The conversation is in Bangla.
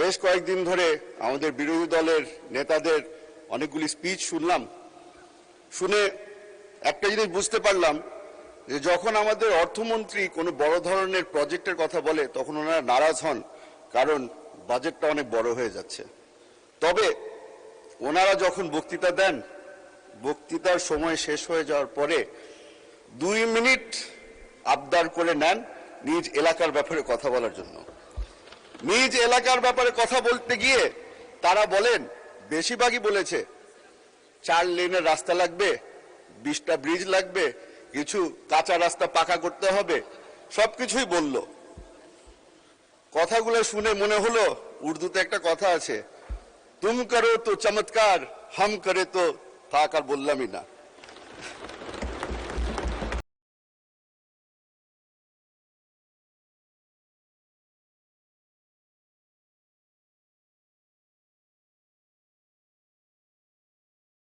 বেশ কয়েকদিন ধরে আমাদের বিরোধী দলের নেতাদের অনেকগুলি স্পিচ শুনলাম। শুনে একটা জিনিস বুঝতে পারলাম যে যখন আমাদের অর্থমন্ত্রী কোনো বড় ধরনের প্রজেক্টের কথা বলে তখন ওনারা নারাজ হন, কারণ বাজেটটা অনেক বড় হয়ে যাচ্ছে। তবে ওনারা যখন বক্তৃতা দেন, বক্তৃতার সময় শেষ হয়ে যাওয়ার পরে 2 মিনিট আবদার করে নেন নিজ এলাকার ব্যাপারে কথা বলার জন্য। নিজ এলাকার ব্যাপারে কথা বলতে গিয়ে তারা বলেন, বেশিরভাগই বলেছে 4 লেনের রাস্তা লাগবে, 20টা ব্রিজ লাগবে, কিছু কাঁচা রাস্তা পাকা করতে হবে, সবকিছুই বলল। কথাগুলো শুনে মনে হলো উর্দুতে একটা কথা আছে, তুম করো তো চমৎকার, হাম করে তো থাক, আর বললামই না।